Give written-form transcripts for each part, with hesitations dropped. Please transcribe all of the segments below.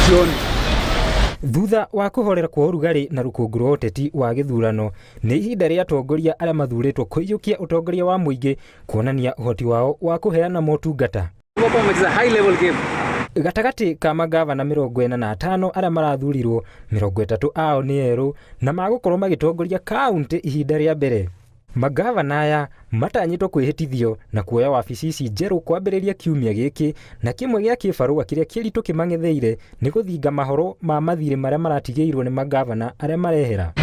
cione. Thutha wa kuhorera kwa urugari na rũkũngũ rwa ũteti wa gĩthurano nĩ ihinda rĩa atongoria arĩa mathurĩtwo kũiyũkia ũtongoria wa mũingĩ kuonania ũhoti wao wa kũheana motungata. Gatagatĩ ka magavana 45 arĩa marathurirwo, 30 ao nĩ erũ na magũkorwo magĩtongoria kaũntĩ ihinda rĩa mbere. Magavana aya matanyĩtwo kwĩhĩtithio na kuoya wabici ici njerũ kwambĩrĩria kiumia gĩkĩ, na kĩmwe gĩa kĩbarũa kĩrĩa kĩritũ kĩmang'etheire nĩ gũthinga mahoro ma mathirĩ marĩa maratigĩirwo nĩ magavana arĩa marehera.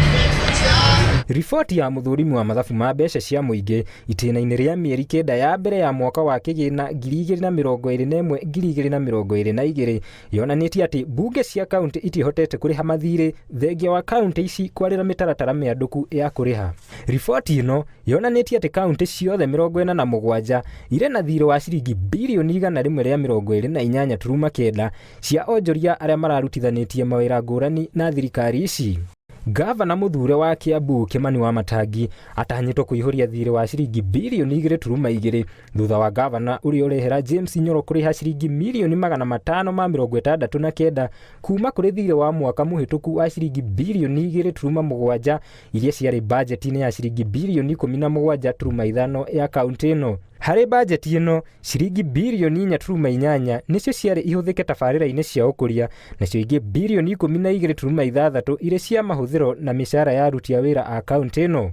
Riboti ya mũthũrimi wa mathabu ma mbeca cia mũingĩ itĩna-inĩ rĩa mĩeri 9 ya mbere ya mwaka wa kĩgĩna 2021-2022 yonanĩtie atĩ mbunge cia kaũntĩ itihotete kũrĩha mathirĩ thengia wa kaũntĩ ici kwarĩra mĩtaratara mĩandũku ya kũrĩha. Riboti ĩno yonanĩtie atĩ kaũntĩ ciothe 47 irĩ na thirĩ wa ciringi birioni 128.9 cia onjoria arĩa mararutithanĩtie mawĩra ngũrani na thirikari ici. Gavana mũthure wa Kiambu Kimani wa Matangi atanyĩtwo kũihũria thirĩ wa ciringi birioni 2.2 thutha wa gavana ũrĩa ũrehera James Nyoro kũrĩha ciringi mirioni 569 kuma kũrĩ thirĩ wa mwaka mũhĩtũku wa ciringi birioni 2.7 iria ciarĩ bajeti-inĩ ya ciringi birioni 17.5 ya kaũntĩ ĩno. Harĩ bajeti ĩno, ciringi birioni 4.8 nĩcio ciarĩ ihũthĩke tabarĩra-inĩ cia ũkũria, nacio ingĩ birioni 12.6 irĩ cia mahũthĩro na mĩcara ya aruti a wĩra a kaũntĩ ĩno.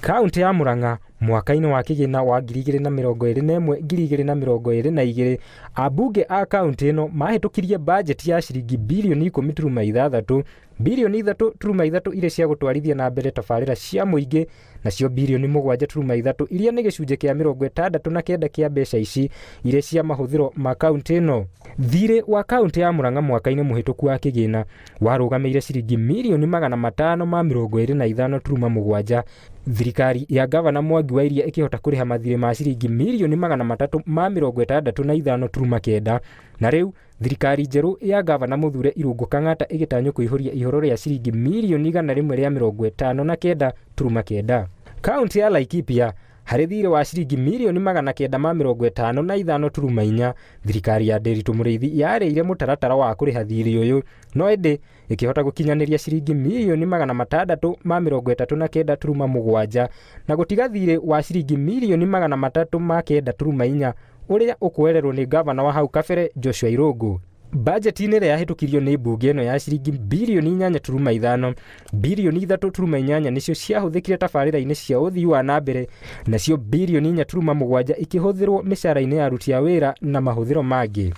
Kaũntĩ ya Murang'a mwaka-inĩ wa kĩgĩna wa 2021-2022 ambunge a kaũntĩ ĩno mahĩtũkirie bajeti ya ciringi birioni 10.6, birioni 3.3 irĩ cia gũtwarithia na mbere tabarĩra cia mũingĩ, nacio birioni 7.3 iria nĩ gĩcunjĩ kĩa 69 kĩa mbeca ici irĩ cia mahũthĩro ma kaũntĩ ĩno. Thirĩ wa kaũntĩ ya Murang'a mwaka-inĩ mũhĩtũku wa kĩgĩna warũgamĩire ciringi mirioni 525.7. Thirikari ya gavana Mwangi wa Iria ĩkĩhota kũrĩha mathirĩ ma ciringi mirioni 365.9, na rĩu thirikari njerũ ya gavana mũthure Irungu Kang'ata ĩgĩtanywo kũihũria ihoro rĩa ciringi mirioni 159.9. Kaũntĩ ya Laikipia harĩ thirĩ wa ciringi mirioni 955.4, thirikari ya Nderitu Mũrĩithi yarĩire mũtaratara wa kũrĩha thirĩ ũyũ, no ĩndĩ ĩkĩhota gũkinyanĩria ciringi mirioni 639.7 na gũtiga thirĩ wa ciringi mirioni 309.4 ũrĩa ũkũererwo nĩ gavana wa hau kabere Joshua Irungu. Bajeti-inĩ ĩrĩa yahĩtũkirio nĩ mbunge ĩno ya ciringi birioni 8.5, birioni 3.8 nĩcio ciahũthĩkire tabarĩra-inĩ cia ũthii wa na mbere, nacio birioni 4.7 ikĩhũthĩrwo mĩcara-inĩ ya aruti a wĩra na mahũthĩro mangĩ.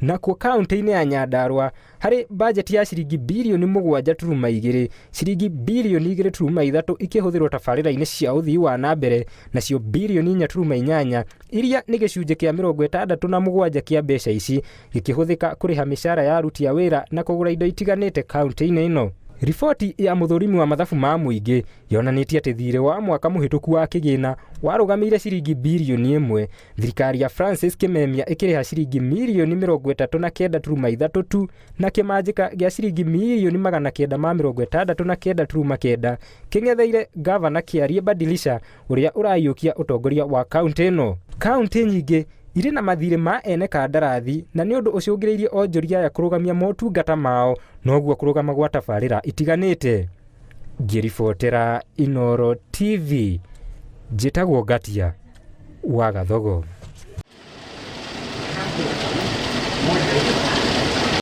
Nakuo kaũntĩ-inĩ ya Nyandarua harĩ bajeti ya ciringi birioni 7.2, ciringi birioni 2.3 ikĩhũthĩrwo tabarĩra-inĩ cia ũthii wa na mbere, nacio birioni 4.8 iria nĩ gĩcunjĩ kĩa 67 kĩa mbeca ici gĩkĩhũthĩka kũrĩha mĩcara ya aruti a wĩra na kũgũra indo itiganĩte kaũntĩ-inĩ ĩno. Riboti ya mũthũrimi wa mathabu ma mũingĩ yonanĩtie atĩ thirĩ wa mwaka mũhĩtũku wa kĩgĩna warũgamĩire ciringi birioni 1, thirikari ya Francis Kimemia ĩkĩrĩha ciringi mirioni 39.3 na kĩmanjĩka gĩa ciringi mirioni 969.9 kĩng'etheire gavana Kĩarie Badilisha ũrĩa ũraiyũkia ũtongoria wa kaũntĩ ĩno. Kaũntĩ nyingĩ irĩ na mathirĩ ma ene kandarathi, na nĩ ũndũ ũcũngĩrĩirie onjoria aya kũrũgamia motungata mao, noguo kũrũgama gwa tabarĩra itiganĩte. Ngĩribotera Inooro TV, njĩtagwo Ngatia wa Gathogo.